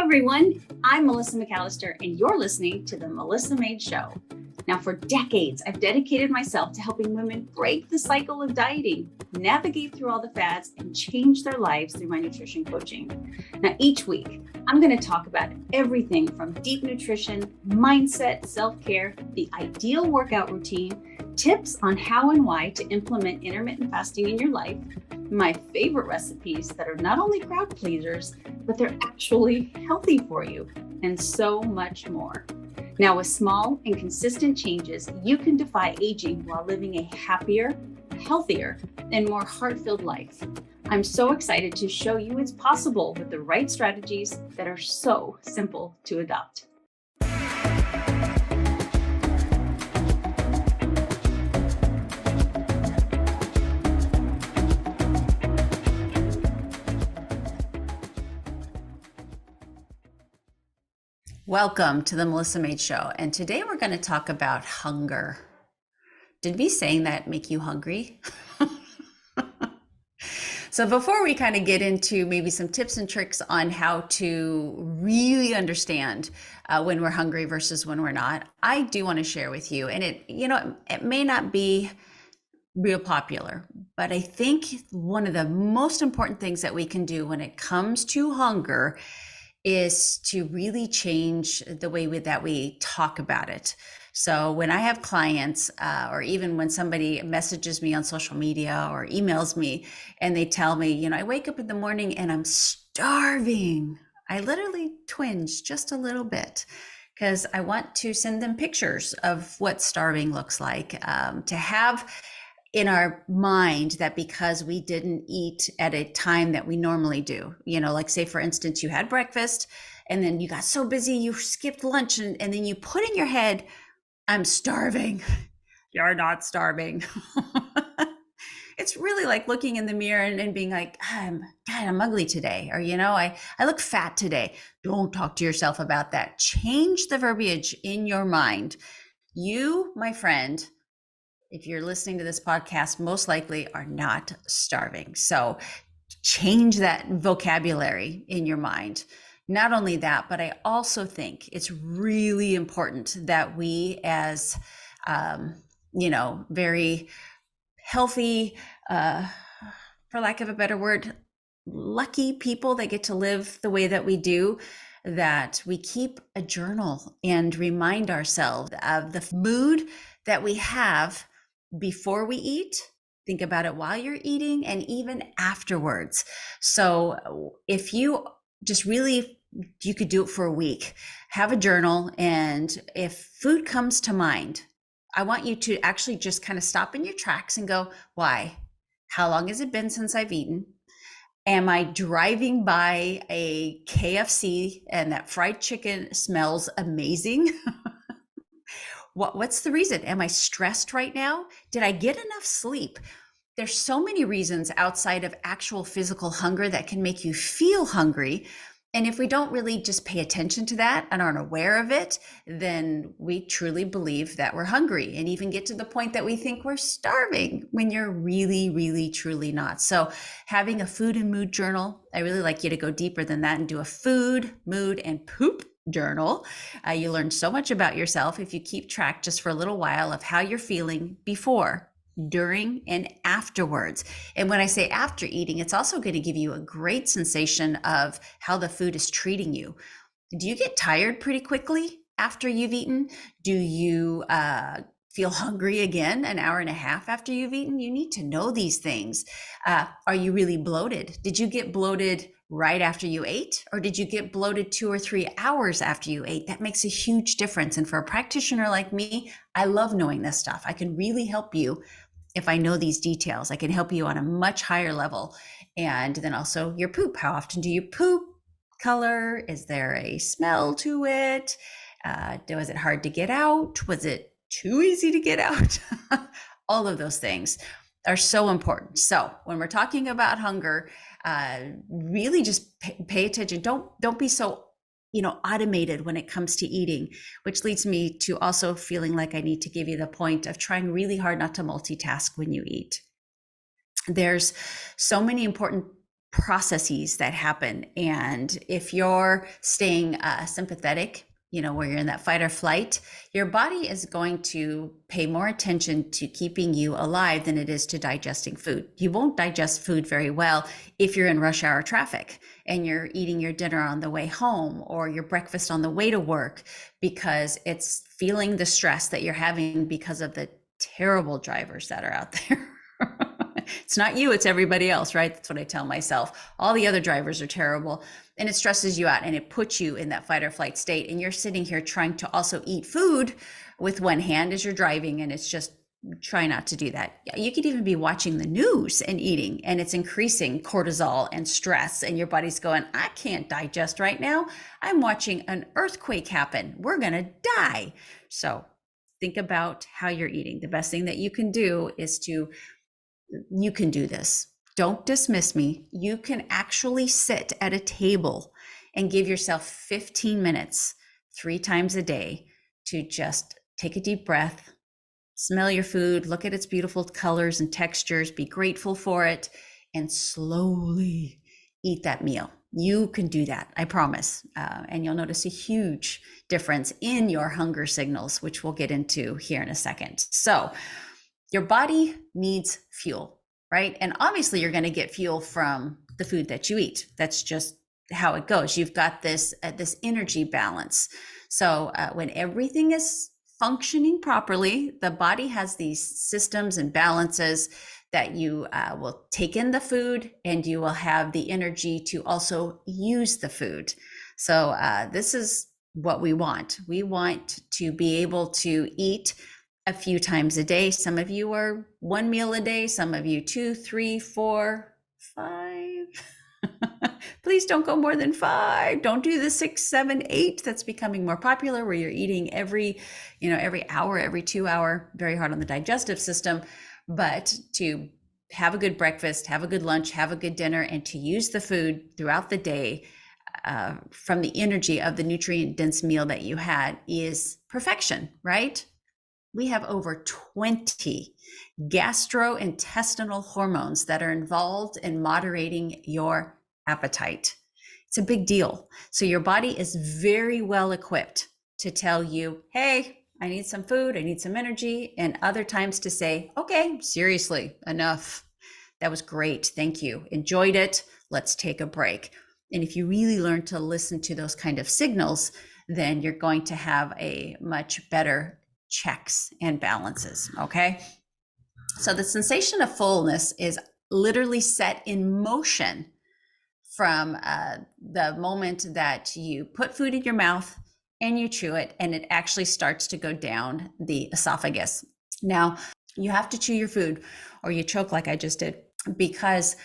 everyone. I'm Melissa McAllister, and you're listening to The Melissa Made Show. Now, for decades, I've dedicated myself to helping women break the cycle of dieting, navigate through all the fads, and change their lives through my nutrition coaching. Now, each week, I'm going to talk about everything from deep nutrition, mindset, self-care, the ideal workout routine, tips on how and why to implement intermittent fasting in your life, my favorite recipes that are not only crowd pleasers, but they're actually healthy for you, and so much more. Now, with small and consistent changes, you can defy aging while living a happier, healthier, and more heart-filled life. I'm so excited to show you it's possible with the right strategies that are so simple to adopt. Welcome to the Melissa Made Show, and today we're going to talk about hunger. Did me saying that make you hungry? So before we kind of get into maybe some tips and tricks on how to really understand when we're hungry versus when we're not, I do want to share with you, and it may not be real popular, but I think one of the most important things that we can do when it comes to hunger is to really change the way that we talk about it. So when I have clients, or even when somebody messages me on social media or emails me and they tell me, I wake up in the morning and I'm starving, I literally twinge just a little bit because I want to send them pictures of what starving looks like, to have in our mind that because we didn't eat at a time that we normally do, like say for instance, you had breakfast and then you got so busy, you skipped lunch and then you put in your head, I'm starving. You're not starving. It's really like looking in the mirror and being like, I'm ugly today. Or, I look fat today. Don't talk to yourself about that. Change the verbiage in your mind. You, my friend, if you're listening to this podcast, most likely are not starving. So change that vocabulary in your mind. Not only that, but I also think it's really important that we as, very healthy, for lack of a better word, lucky people that get to live the way that we do, that we keep a journal and remind ourselves of the mood that we have before we eat. Think about it while you're eating and even afterwards. So if you just really, you could do it for a week, have a journal. And if food comes to mind, I want you to actually just kind of stop in your tracks and go, why? How long has it been since I've eaten? Am I driving by a KFC and that fried chicken smells amazing? What's the reason? Am I stressed right now? Did I get enough sleep? There's so many reasons outside of actual physical hunger that can make you feel hungry. And if we don't really just pay attention to that and aren't aware of it, then we truly believe that we're hungry and even get to the point that we think we're starving when you're really, really, truly not. So having a food and mood journal, I really like you to go deeper than that and do a food, mood, and poop journal. You learn so much about yourself if you keep track just for a little while of how you're feeling before, during, and afterwards. And when I say after eating, it's also going to give you a great sensation of how the food is treating you. Do you get tired pretty quickly after you've eaten? Do you feel hungry again an hour and a half after you've eaten? You need to know these things. Are you really bloated? Did you get bloated right after you ate, or did you get bloated 2 or 3 hours after you ate? That makes a huge difference. And for a practitioner like me, I love knowing this stuff. I can really help you if I know these details. I can help you on a much higher level. And then also your poop. How often do you poop? Color? Is there a smell to it? Was it hard to get out? Was it too easy to get out? All of those things are so important. So when we're talking about hunger, really just pay attention. Don't be so, automated when it comes to eating, which leads me to also feeling like I need to give you the point of trying really hard not to multitask when you eat. There's so many important processes that happen. And if you're staying sympathetic, where you're in that fight or flight, your body is going to pay more attention to keeping you alive than it is to digesting food. You won't digest food very well if you're in rush hour traffic and you're eating your dinner on the way home or your breakfast on the way to work, because it's feeling the stress that you're having because of the terrible drivers that are out there. It's not you, it's everybody else, right? That's what I tell myself. All the other drivers are terrible, and it stresses you out and it puts you in that fight or flight state. And you're sitting here trying to also eat food with one hand as you're driving, and it's just, try not to do that. You could even be watching the news and eating, and it's increasing cortisol and stress, and your body's going, I can't digest right now. I'm watching an earthquake happen. We're going to die. So think about how you're eating. The best thing that you can do is you can do this. Don't dismiss me. You can actually sit at a table and give yourself 15 minutes 3 times a day to just take a deep breath, smell your food, look at its beautiful colors and textures, be grateful for it, and slowly eat that meal. You can do that, I promise. And you'll notice a huge difference in your hunger signals, which we'll get into here in a second. So your body needs fuel, right? And obviously you're going to get fuel from the food that you eat. That's just how it goes. You've got this energy balance. So when everything is functioning properly, the body has these systems and balances that you will take in the food, and you will have the energy to also use the food. So this is what we want. We want to be able to eat a few times a day. Some of you are 1 meal a day, some of you 2, 3, 4, 5. Please don't go more than 5. Don't do the 6, 7, 8. That's becoming more popular, where you're eating every hour, every 2 hour, very hard on the digestive system. But to have a good breakfast, have a good lunch, have a good dinner, and to use the food throughout the day from the energy of the nutrient dense meal that you had is perfection, right? We have over 20 gastrointestinal hormones that are involved in moderating your appetite. It's a big deal. So your body is very well equipped to tell you, hey, I need some food, I need some energy, and other times to say, okay, seriously, enough. That was great. Thank you. Enjoyed it. Let's take a break. And if you really learn to listen to those kind of signals, then you're going to have a much better checks and balances. Okay. So the sensation of fullness is literally set in motion from the moment that you put food in your mouth and you chew it, and it actually starts to go down the esophagus. Now, you have to chew your food or you choke like I just did, because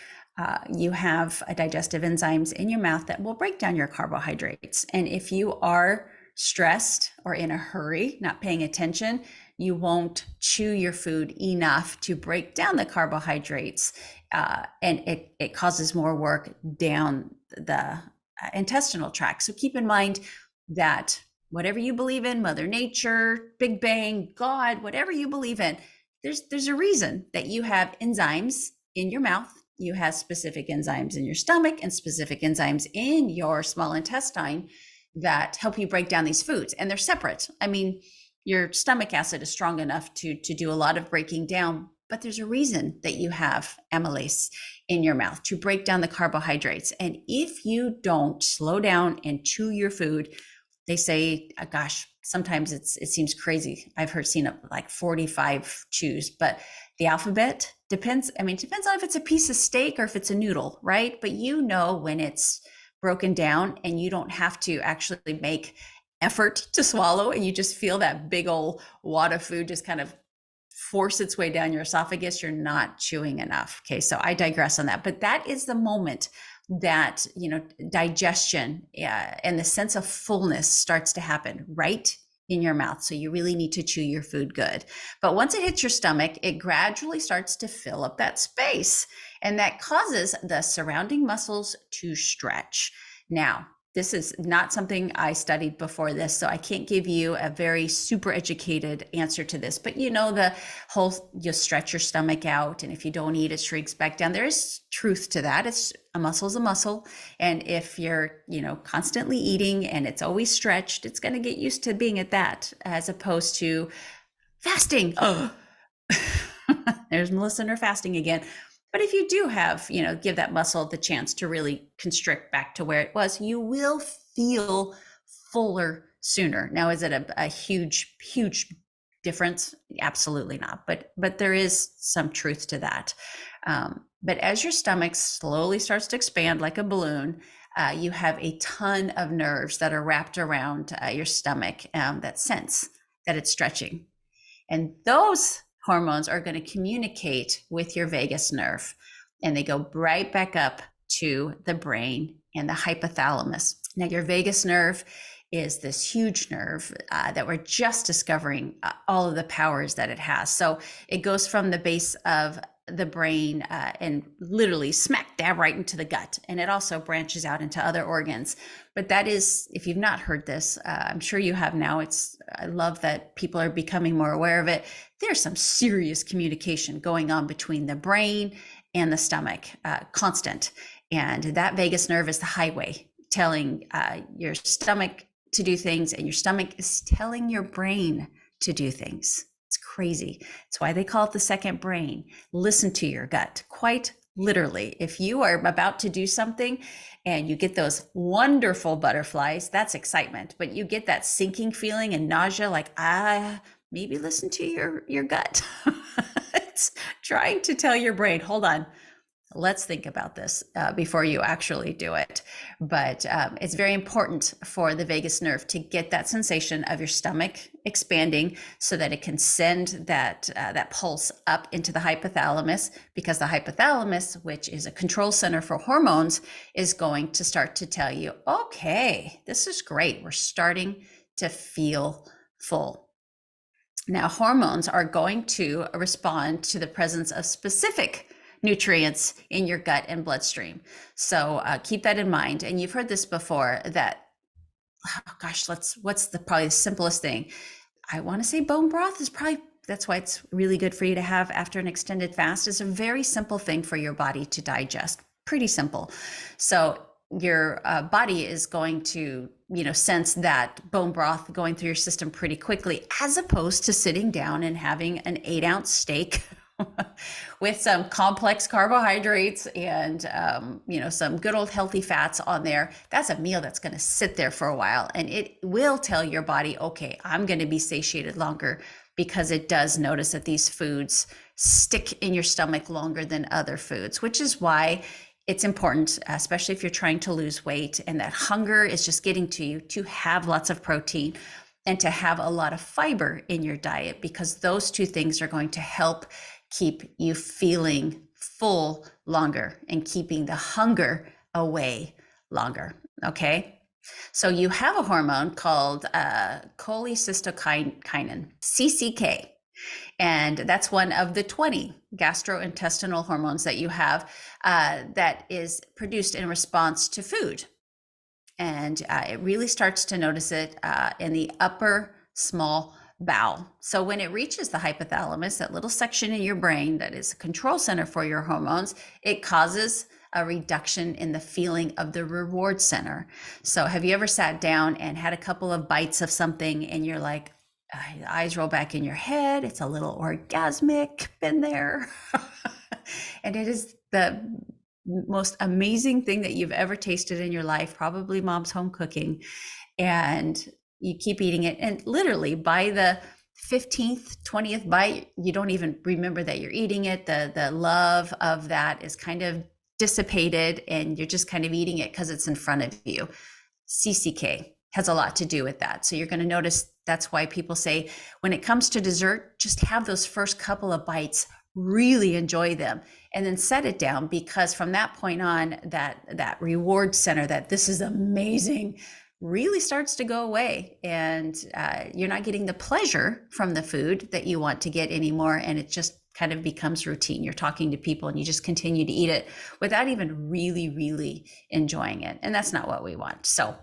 you have digestive enzymes in your mouth that will break down your carbohydrates. And if you are stressed or in a hurry, not paying attention, you won't chew your food enough to break down the carbohydrates, and it causes more work down the intestinal tract. So keep in mind that whatever you believe in, Mother Nature, Big Bang, God, whatever you believe in, there's a reason that you have enzymes in your mouth. You have specific enzymes in your stomach and specific enzymes in your small intestine that help you break down these foods, and they're separate. I mean, your stomach acid is strong enough to do a lot of breaking down, but there's a reason that you have amylase in your mouth to break down the carbohydrates. And if you don't slow down and chew your food, they say, gosh, sometimes it seems crazy. I've seen it like 45 chews, but the alphabet depends. I mean, it depends on if it's a piece of steak or if it's a noodle, right? But you know when it's broken down and you don't have to actually make effort to swallow, and you just feel that big old wad of food just kind of force its way down your esophagus, you're not chewing enough. Okay, so I digress on that. But that is the moment that, digestion and the sense of fullness starts to happen right in your mouth. So you really need to chew your food good. But once it hits your stomach, it gradually starts to fill up that space, and that causes the surrounding muscles to stretch. Now, This is not something I studied before this, so I can't give you a very super educated answer to this. But the whole, you stretch your stomach out, and if you don't eat, it shrinks back down. There is truth to that. It's a muscle is a muscle. And if you're, constantly eating and it's always stretched, it's going to get used to being at that, as opposed to fasting. Oh, there's Melissa and her fasting again. But if you do have, give that muscle the chance to really constrict back to where it was, you will feel fuller sooner. Now, is it a huge, huge difference? Absolutely not. But there is some truth to that. But as your stomach slowly starts to expand like a balloon, you have a ton of nerves that are wrapped around your stomach that sense that it's stretching. And those hormones are going to communicate with your vagus nerve, and they go right back up to the brain and the hypothalamus. Now, your vagus nerve is this huge nerve that we're just discovering all of the powers that it has. So it goes from the base of the brain and literally smack dab right into the gut. And it also branches out into other organs. But that is, if you've not heard this, I'm sure you have now. I love that people are becoming more aware of it. There's some serious communication going on between the brain and the stomach, constant. And that vagus nerve is the highway telling your stomach to do things, and your stomach is telling your brain to do things. It's crazy. It's why they call it the second brain. Listen to your gut. Quite literally, if you are about to do something and you get those wonderful butterflies, that's excitement. But you get that sinking feeling and nausea, like, maybe listen to your gut. It's trying to tell your brain, hold on, let's think about this before you actually do it. But it's very important for the vagus nerve to get that sensation of your stomach expanding so that it can send that pulse up into the hypothalamus, because the hypothalamus, which is a control center for hormones, is going to start to tell you, okay, this is great. We're starting to feel full. Now, hormones are going to respond to the presence of specific nutrients in your gut and bloodstream. So keep that in mind. And you've heard this before that, oh gosh, what's probably the simplest thing? I want to say bone broth is probably, that's why it's really good for you to have after an extended fast. It's a very simple thing for your body to digest. Pretty simple. So your body is going to, sense that bone broth going through your system pretty quickly, as opposed to sitting down and having an 8-ounce steak with some complex carbohydrates and, some good old healthy fats on there. That's a meal that's going to sit there for a while, and it will tell your body, okay, I'm going to be satiated longer, because it does notice that these foods stick in your stomach longer than other foods, which is why it's important, especially if you're trying to lose weight and that hunger is just getting to you, to have lots of protein and to have a lot of fiber in your diet, because those two things are going to help keep you feeling full longer and keeping the hunger away longer. Okay. So you have a hormone called cholecystokinin, CCK. And that's one of the 20 gastrointestinal hormones that you have that is produced in response to food. And it really starts to notice it in the upper small bowel. So when it reaches the hypothalamus, that little section in your brain that is a control center for your hormones, it causes a reduction in the feeling of the reward center. So have you ever sat down and had a couple of bites of something and you're like, eyes roll back in your head, it's a little orgasmic in there. And it is the most amazing thing that you've ever tasted in your life, probably mom's home cooking. And you keep eating it, and literally by the 15th, 20th bite, you don't even remember that you're eating it. The love of that is kind of dissipated, and you're just kind of eating it because it's in front of you. CCK has a lot to do with that. So you're going to notice that's why people say when it comes to dessert, just have those first couple of bites, really enjoy them, and then set it down, because from that point on, that reward center, that this is amazing, really starts to go away, and you're not getting the pleasure from the food that you want to get anymore, and it just kind of becomes routine. You're talking to people and you just continue to eat it without even really, really enjoying it. And that's not what we want. So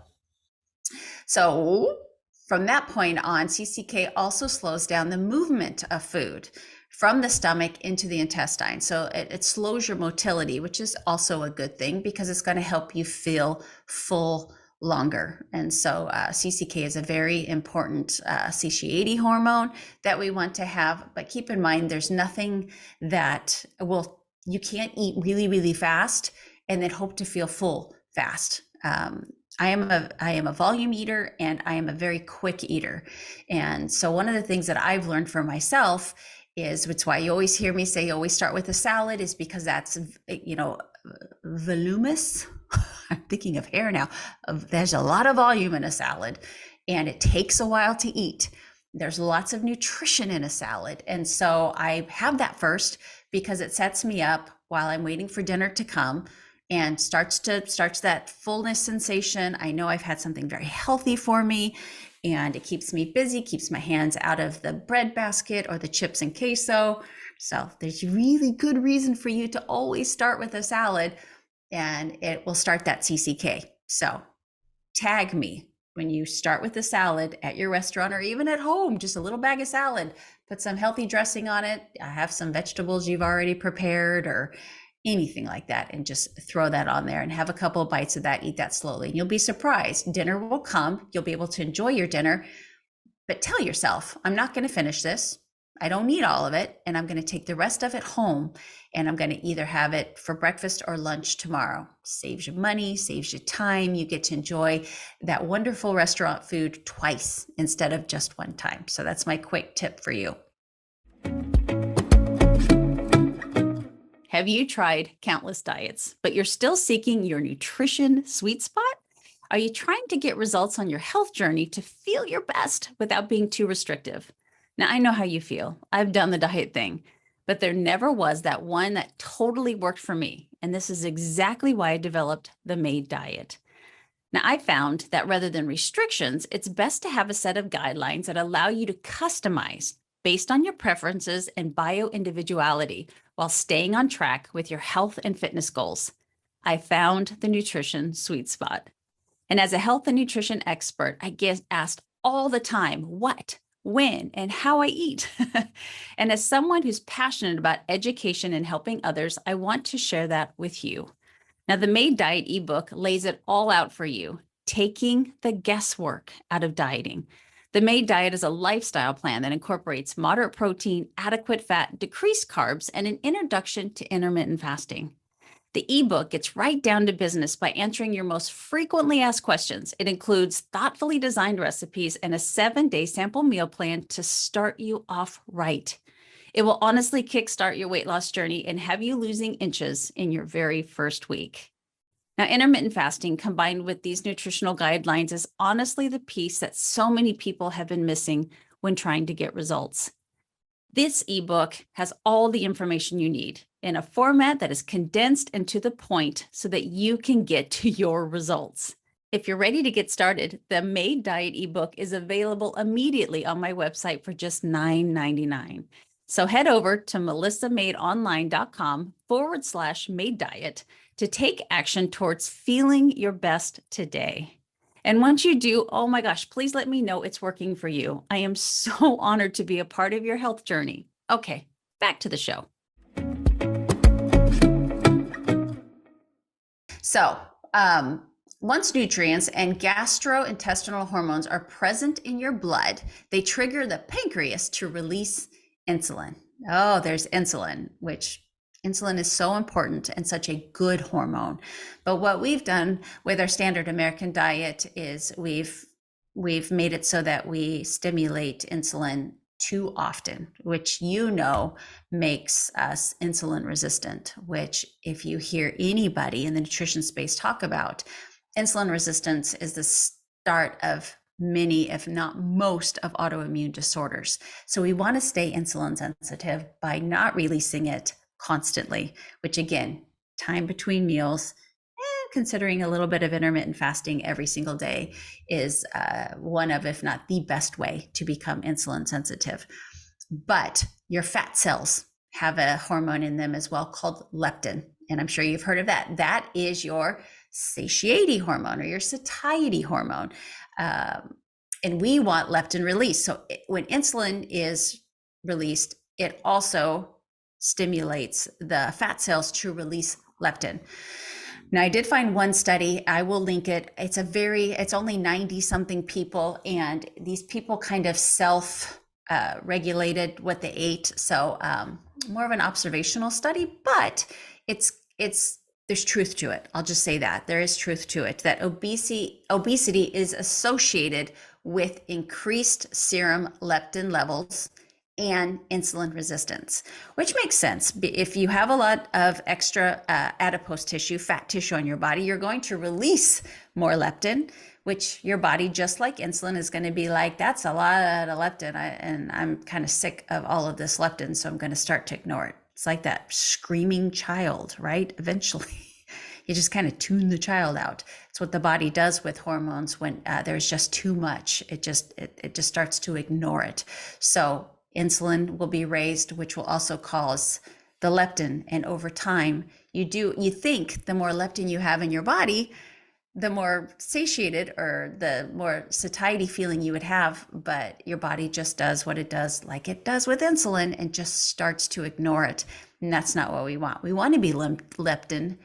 from that point on, CCK also slows down the movement of food from the stomach into the intestine. So it slows your motility, which is also a good thing because it's going to help you feel full longer. And so CCK is a very important satiety hormone that we want to have. But keep in mind, there's nothing that you can't eat really, really fast and then hope to feel full fast. I am a volume eater and I am a very quick eater. And so one of the things that I've learned for myself is, it's why you always hear me say always start with a salad, is because that's, voluminous. I'm thinking of hair now. There's a lot of volume in a salad and it takes a while to eat. There's lots of nutrition in a salad. And so I have that first because it sets me up while I'm waiting for dinner to come and starts that fullness sensation. I know I've had something very healthy for me and it keeps me busy, keeps my hands out of the bread basket or the chips and queso. So there's really good reason for you to always start with a salad and it will start that CCK. So tag me when you start with a salad at your restaurant or even at home, just a little bag of salad, put some healthy dressing on it. I have some vegetables you've already prepared or anything like that, and just throw that on there and have a couple of bites of that, eat that slowly. And you'll be surprised. Dinner will come. You'll be able to enjoy your dinner, but tell yourself, I'm not going to finish this. I don't need all of it. And I'm going to take the rest of it home and I'm going to either have it for breakfast or lunch tomorrow. Saves you money, saves you time. You get to enjoy that wonderful restaurant food twice instead of just one time. So that's my quick tip for you. Have you tried countless diets, but you're still seeking your nutrition sweet spot? Are you trying to get results on your health journey to feel your best without being too restrictive? Now, I know how you feel. I've done the diet thing, but there never was that one that totally worked for me. And this is exactly why I developed the MAID diet. Now, I found that rather than restrictions, it's best to have a set of guidelines that allow you to customize based on your preferences and bio-individuality while staying on track with your health and fitness goals. I found the nutrition sweet spot. And as a health and nutrition expert, I get asked all the time what, when, and how I eat. And as someone who's passionate about education and helping others, I want to share that with you. Now, the MAID Diet ebook lays it all out for you, taking the guesswork out of dieting. The MAID Diet is a lifestyle plan that incorporates moderate protein, adequate fat, decreased carbs, and an introduction to intermittent fasting. The ebook gets right down to business by answering your most frequently asked questions. It includes thoughtfully designed recipes and a 7-day sample meal plan to start you off right. It will honestly kickstart your weight loss journey and have you losing inches in your very first week. Now, intermittent fasting combined with these nutritional guidelines is honestly the piece that so many people have been missing when trying to get results. This ebook has all the information you need in a format that is condensed and to the point so that you can get to your results. If you're ready to get started, the MAID Diet ebook is available immediately on my website for just $9.99. So head over to melissamaidonline.com/MAID Diet to take action towards feeling your best today. And once you do, oh my gosh, please let me know it's working for you. I am so honored to be a part of your health journey. Okay, back to the show. So, once nutrients and gastrointestinal hormones are present in your blood, they trigger the pancreas to release insulin. Oh, there's insulin, which insulin is so important and such a good hormone. But what we've done with our standard American diet is we've made it so that we stimulate insulin too often, which makes us insulin resistant, which if you hear anybody in the nutrition space talk about, insulin resistance is the start of many, if not most, of autoimmune disorders. So we want to stay insulin sensitive by not releasing it constantly, which again, time between meals, considering a little bit of intermittent fasting every single day is one of, if not the best way to become insulin sensitive. But your fat cells have a hormone in them as well called leptin. And I'm sure you've heard of that. That is your satiety hormone or your satiety hormone. And we want leptin release. So when insulin is released, it also stimulates the fat cells to release leptin. Now, I did find one study. I will link it. It's only 90 something people, and these people kind of regulated what they ate. So more of an observational study, but there's truth to it. I'll just say that there is truth to it, that obesity is associated with increased serum leptin levels and insulin resistance, which makes sense. If you have a lot of extra adipose tissue, fat tissue on your body, you're going to release more leptin, which your body, just like insulin, is going to be like, that's a lot of leptin, and I'm kind of sick of all of this leptin, so I'm going to start to ignore it. It's like that screaming child, right? Eventually, you just kind of tune the child out. It's what the body does with hormones when there's just too much. It just starts to ignore it. So insulin will be raised, which will also cause the leptin. And over time, you think the more leptin you have in your body, the more satiated or the more satiety feeling you would have, but your body just does what it does, like it does with insulin, and just starts to ignore it. And that's not what we want. We want to be leptin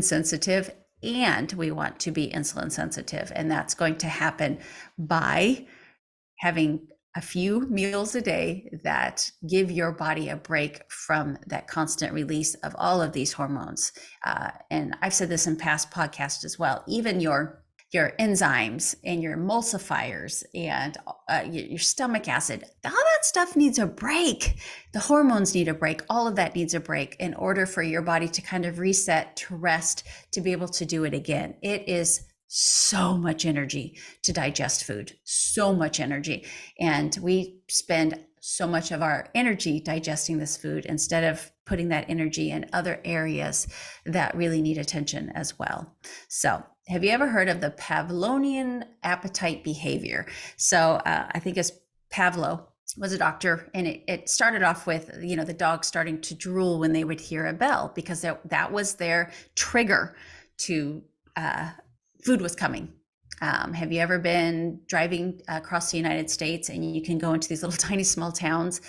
sensitive, and we want to be insulin sensitive. And that's going to happen by having a few meals a day that give your body a break from that constant release of all of these hormones. And I've said this in past podcasts as well, even your enzymes and your emulsifiers and your stomach acid, all that stuff needs a break. The hormones need a break. All of that needs a break in order for your body to kind of reset, to rest, to be able to do it again. It is so much energy to digest food, so much energy. And we spend so much of our energy digesting this food instead of putting that energy in other areas that really need attention as well. So have you ever heard of the Pavlovian appetite behavior? So I think it's Pavlov was a doctor, and it started off with, the dog starting to drool when they would hear a bell, because that was their trigger to food was coming. Have you ever been driving across the United States and you can go into these little tiny small towns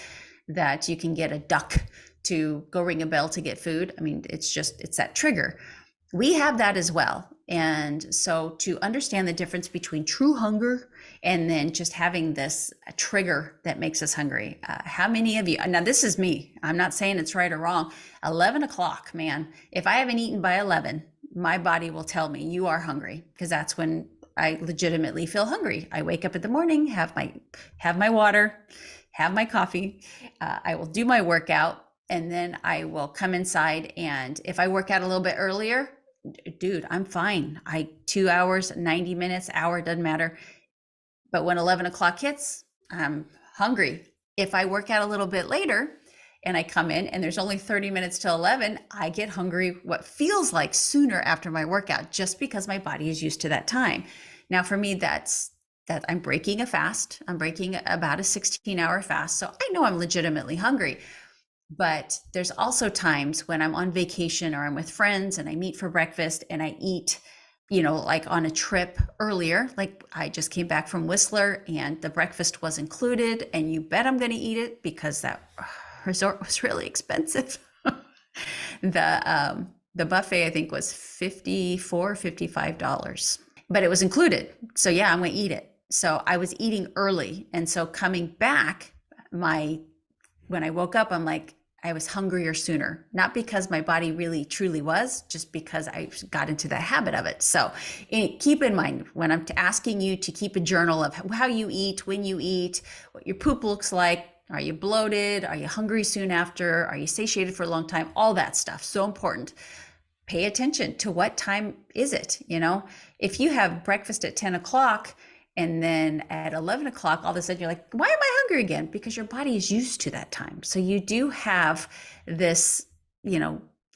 that you can get a duck to go ring a bell to get food? I mean, it's that trigger. We have that as well. And so to understand the difference between true hunger and then just having this trigger that makes us hungry. How many of you, now this is me, I'm not saying it's right or wrong, 11 o'clock, man, if I haven't eaten by 11, my body will tell me you are hungry, because that's when I legitimately feel hungry. I wake up in the morning, have my water, have my coffee. I will do my workout, and then I will come inside. And if I work out a little bit earlier, dude, I'm fine. 2 hours, 90 minutes, hour, doesn't matter. But when 11 o'clock hits, I'm hungry. If I work out a little bit later, and I come in and there's only 30 minutes till 11, I get hungry what feels like sooner after my workout, just because my body is used to that time. Now for me, that I'm breaking a fast. I'm breaking about a 16-hour fast. So I know I'm legitimately hungry. But there's also times when I'm on vacation or I'm with friends and I meet for breakfast and I eat, like on a trip earlier. Like I just came back from Whistler and the breakfast was included, and you bet I'm going to eat it, because that resort was really expensive. The buffet, I think, was $55, but it was included. So yeah, I'm going to eat it. So I was eating early. And so coming back, when I woke up, I'm like, I was hungrier sooner, not because my body really truly was, just because I got into the habit of it. So keep in mind, when I'm asking you to keep a journal of how you eat, when you eat, what your poop looks like, are you bloated? Are you hungry soon after? Are you satiated for a long time? All that stuff. So important. Pay attention to what time is it? If you have breakfast at 10 o'clock and then at 11 o'clock, all of a sudden you're like, why am I hungry again? Because your body is used to that time. So you do have this,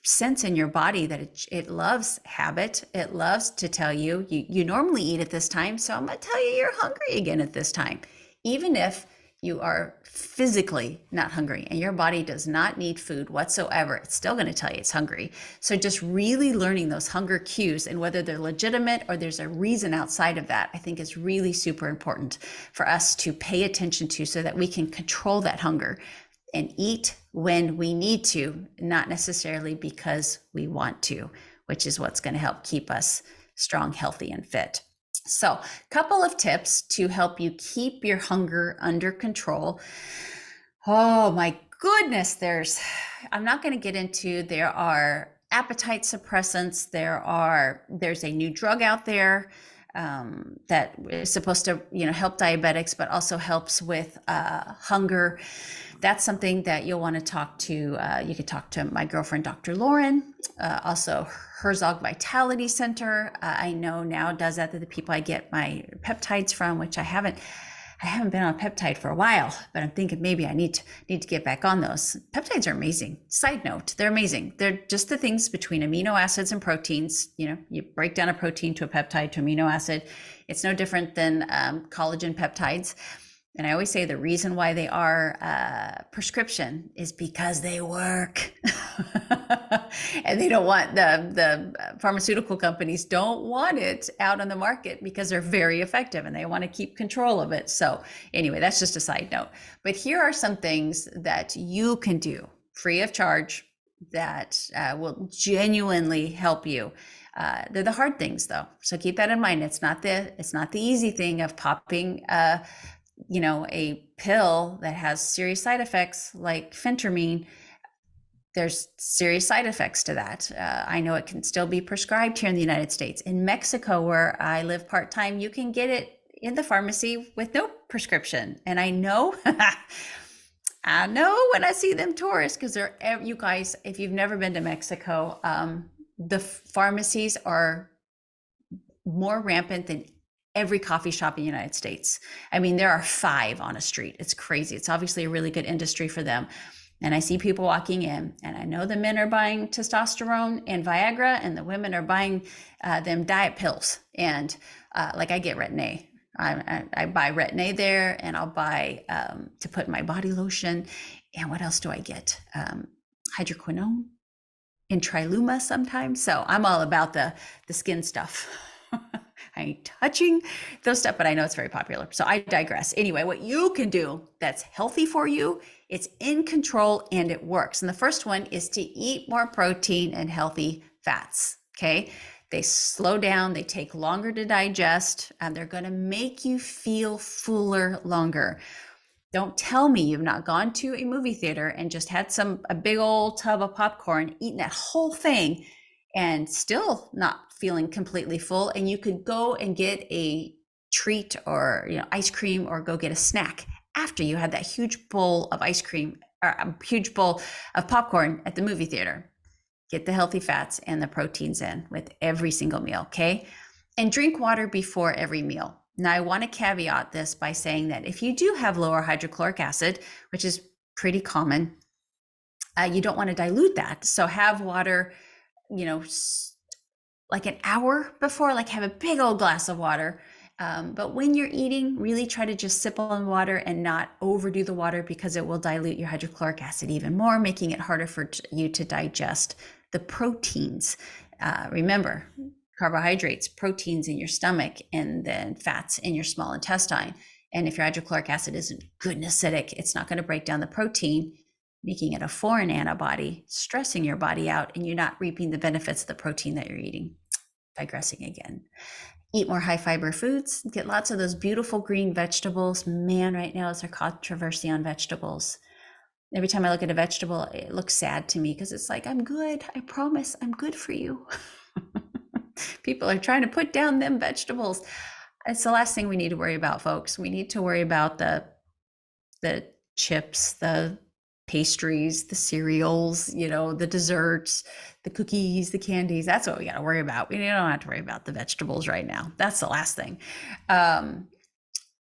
sense in your body that it loves habit. It loves to tell you normally eat at this time. So I'm going to tell you you're hungry again at this time. Even if you are physically not hungry and your body does not need food whatsoever, it's still going to tell you it's hungry. So just really learning those hunger cues and whether they're legitimate or there's a reason outside of that, I think is really super important for us to pay attention to so that we can control that hunger and eat when we need to, not necessarily because we want to, which is what's going to help keep us strong, healthy, and fit. So a couple of tips to help you keep your hunger under control. Oh my goodness, I'm not going to get into, there are appetite suppressants. There's a new drug out there that is supposed to, help diabetics, but also helps with hunger. That's something that you'll want to talk to. You could talk to my girlfriend, Dr. Lauren, also Herzog Vitality Center. I know now does that, the people I get my peptides from, which I haven't been on a peptide for a while, but I'm thinking maybe I need to get back on those. Peptides are amazing. Side note, they're amazing. They're just the things between amino acids and proteins. You break down a protein to a peptide to amino acid. It's no different than collagen peptides. And I always say the reason why they are prescription is because they work. And they don't want, the pharmaceutical companies don't want it out on the market because they're very effective and they want to keep control of it. So anyway, that's just a side note. But here are some things that you can do free of charge that will genuinely help you. They're the hard things though. So keep that in mind. It's not the easy thing of popping a pill that has serious side effects like phentermine. There's serious side effects to that. I know it can still be prescribed here in the United States. In Mexico, where I live part-time, you can get it in the pharmacy with no prescription. And I know, I know when I see them tourists, because you guys, if you've never been to Mexico, the pharmacies are more rampant than every coffee shop in the United States. I mean, there are 5 on a street. It's crazy. It's obviously a really good industry for them. And I see people walking in, and I know the men are buying testosterone and Viagra, and the women are buying them diet pills. And like I get Retin-A. I buy Retin-A there, and I'll buy to put in my body lotion. And what else do I get? Hydroquinone and Triluma sometimes. So I'm all about the skin stuff. I ain't touching those stuff, but I know it's very popular. So I digress. Anyway, what you can do that's healthy for you, it's in control and it works. And the first one is to eat more protein and healthy fats. Okay. They slow down, they take longer to digest, and they're going to make you feel fuller longer. Don't tell me you've not gone to a movie theater and just had a big old tub of popcorn, eaten that whole thing and still not feeling completely full. And you could go and get a treat or ice cream, or go get a snack after you had that huge bowl of ice cream or a huge bowl of popcorn at the movie theater. Get the healthy fats and the proteins in with every single meal, okay? And drink water before every meal. Now, I want to caveat this by saying that if you do have lower hydrochloric acid, which is pretty common, you don't want to dilute that. So have water, like an hour before, like have a big old glass of water. But when you're eating, really try to just sip on water and not overdo the water, because it will dilute your hydrochloric acid even more, making it harder for you to digest the proteins. Remember, carbohydrates, proteins in your stomach, and then fats in your small intestine. And if your hydrochloric acid isn't good and acidic, it's not going to break down the protein, making it a foreign antibody, stressing your body out, and you're not reaping the benefits of the protein that you're eating. Digressing again. Eat more high fiber foods. Get lots of those beautiful green vegetables. Man, right now is a controversy on vegetables. Every time I look at a vegetable, it looks sad to me, because it's like, I'm good. I promise I'm good for you. People are trying to put down them vegetables. It's the last thing we need to worry about, folks. We need to worry about the chips, the pastries, the cereals, the desserts, the cookies, the candies. That's what we got to worry about. We don't have to worry about the vegetables right now. That's the last thing.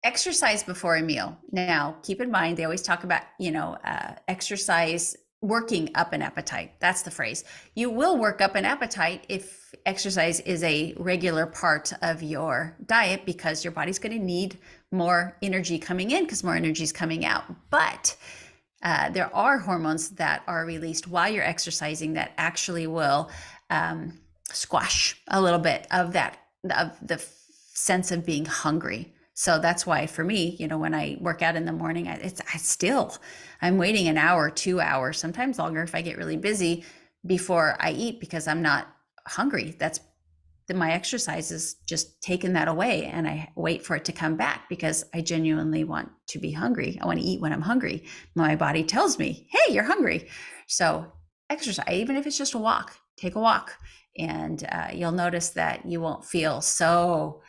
Exercise before a meal. Now, keep in mind, they always talk about, exercise working up an appetite. That's the phrase. You will work up an appetite if exercise is a regular part of your diet, because your body's going to need more energy coming in because more energy is coming out. But there are hormones that are released while you're exercising that actually will squash a little bit of that, of the sense of being hungry. So that's why for me, when I work out in the morning, I'm waiting an hour, 2 hours, sometimes longer if I get really busy before I eat, because I'm not hungry. That's my exercise is just taking that away, and I wait for it to come back because I genuinely want to be hungry. I want to eat when I'm hungry. My body tells me, hey, you're hungry. So exercise, even if it's just a walk, take a walk, and you'll notice that you won't feel so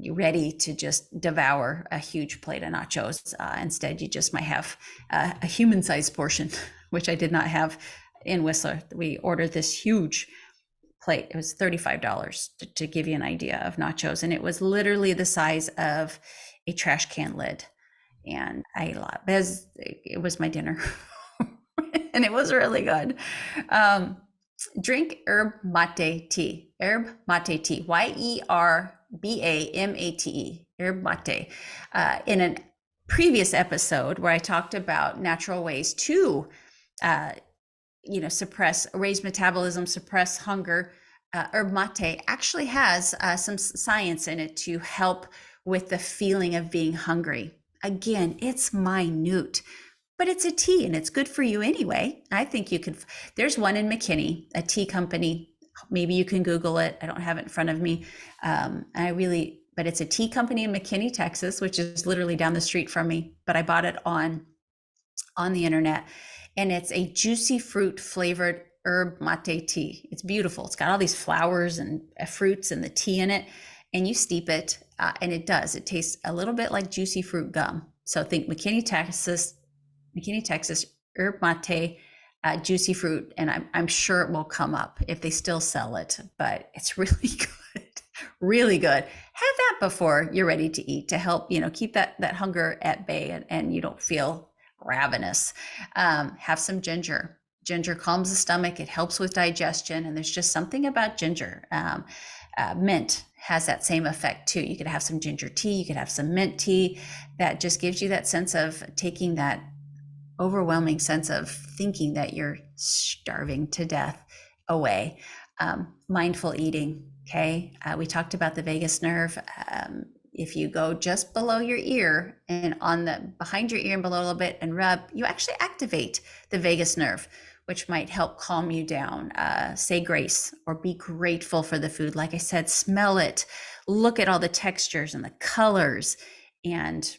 ready to just devour a huge plate of nachos. Instead, you just might have a human-sized portion, which I did not have in Whistler. We ordered this huge plate. It was $35 to give you an idea of nachos. And it was literally the size of a trash can lid. And I ate a lot. It was my dinner. And it was really good. Drink herb mate tea. Herb mate tea. YERBAMATE. Herb mate. In a previous episode where I talked about natural ways to raise metabolism, suppress hunger, herb mate actually has some science in it to help with the feeling of being hungry. Again, it's minute, but it's a tea and it's good for you anyway. I think you could, there's one in McKinney, a tea company. Maybe you can Google it. I don't have it in front of me. But it's a tea company in McKinney, Texas, which is literally down the street from me. But I bought it on the internet. And it's a juicy fruit flavored herb mate tea. It's beautiful. It's got all these flowers and fruits and the tea in it. And you steep it, and it tastes a little bit like juicy fruit gum. So think McKinney, Texas, herb mate, juicy fruit. And I'm sure it will come up if they still sell it, but it's really good, really good. Have that before you're ready to eat to help, keep that hunger at bay, and you don't feel ravenous. Have some ginger. Ginger calms the stomach. It helps with digestion. And there's just something about ginger. Mint has that same effect too. You could have some ginger tea. You could have some mint tea. That just gives you that sense of taking that overwhelming sense of thinking that you're starving to death away. Mindful eating. Okay. We talked about the vagus nerve. If you go just below your ear and behind your ear and below a little bit and rub, you actually activate the vagus nerve, which might help calm you down. Say grace or be grateful for the food. Like I said, smell it, look at all the textures and the colors, and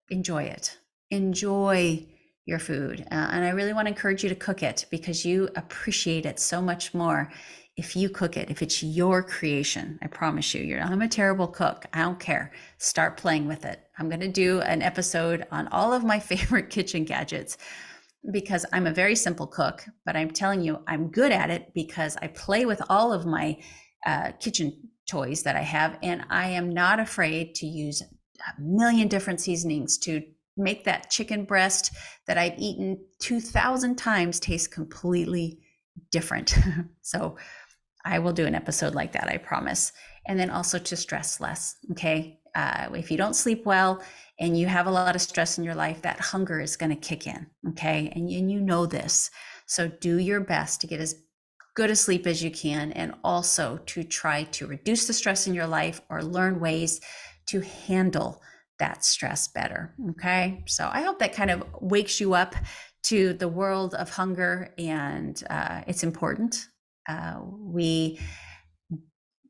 enjoy it. Enjoy your food. And I really want to encourage you to cook it, because you appreciate it so much more if you cook it, if it's your creation. I promise you, I'm a terrible cook. I don't care. Start playing with it. I'm going to do an episode on all of my favorite kitchen gadgets, because I'm a very simple cook, but I'm telling you, I'm good at it because I play with all of my kitchen toys that I have. And I am not afraid to use a million different seasonings to make that chicken breast that I've eaten 2,000 times taste completely different. So I will do an episode like that, I promise. And then also to stress less, okay? If you don't sleep well and you have a lot of stress in your life, that hunger is going to kick in, okay? And you know this. So do your best to get as good a sleep as you can, and also to try to reduce the stress in your life or learn ways to handle that stress better, okay? So I hope that kind of wakes you up to the world of hunger, and it's important. We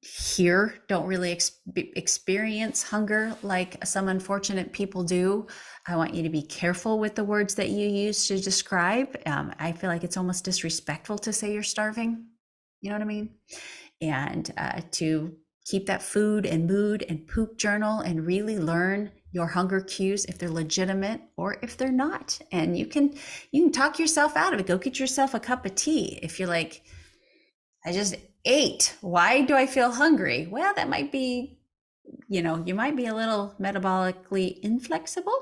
here don't really experience hunger like some unfortunate people do. I want you to be careful with the words that you use to describe. I feel like it's almost disrespectful to say you're starving. You know what I mean? And to keep that food and mood and poop journal and really learn your hunger cues, if they're legitimate or if they're not. And you can talk yourself out of it. Go get yourself a cup of tea. If you're like, I just ate, why do I feel hungry? Well, that might be, you might be a little metabolically inflexible,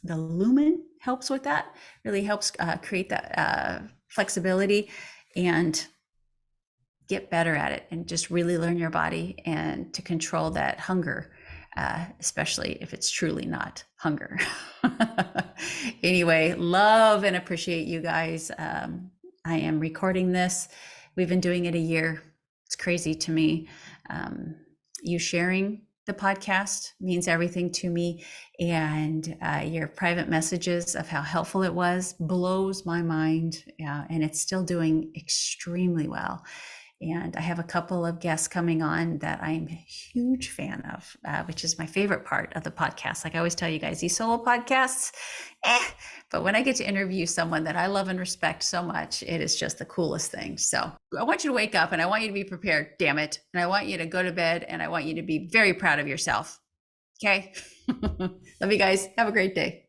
The lumen helps with that, really helps create that flexibility and get better at it, and just really learn your body and to control that hunger, especially if it's truly not hunger. Anyway, love and appreciate you guys. I am recording this. We've been doing it a year. It's crazy to me. You sharing the podcast means everything to me, and your private messages of how helpful it was blows my mind, and it's still doing extremely well. And I have a couple of guests coming on that I'm a huge fan of, which is my favorite part of the podcast. Like I always tell you guys, these solo podcasts, but when I get to interview someone that I love and respect so much, it is just the coolest thing. So I want you to wake up, and I want you to be prepared, damn it. And I want you to go to bed, and I want you to be very proud of yourself. Okay? Love you guys. Have a great day.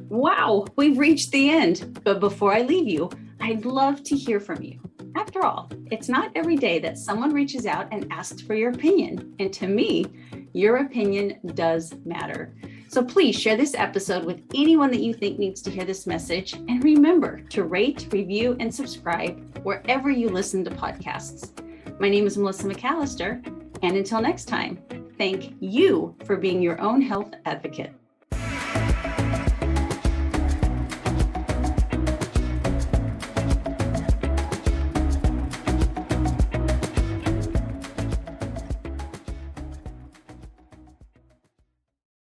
Wow, we've reached the end. But before I leave you, I'd love to hear from you. After all, it's not every day that someone reaches out and asks for your opinion. And to me, your opinion does matter. So please share this episode with anyone that you think needs to hear this message. And remember to rate, review, and subscribe wherever you listen to podcasts. My name is Melissa McAllister. And until next time, thank you for being your own health advocate.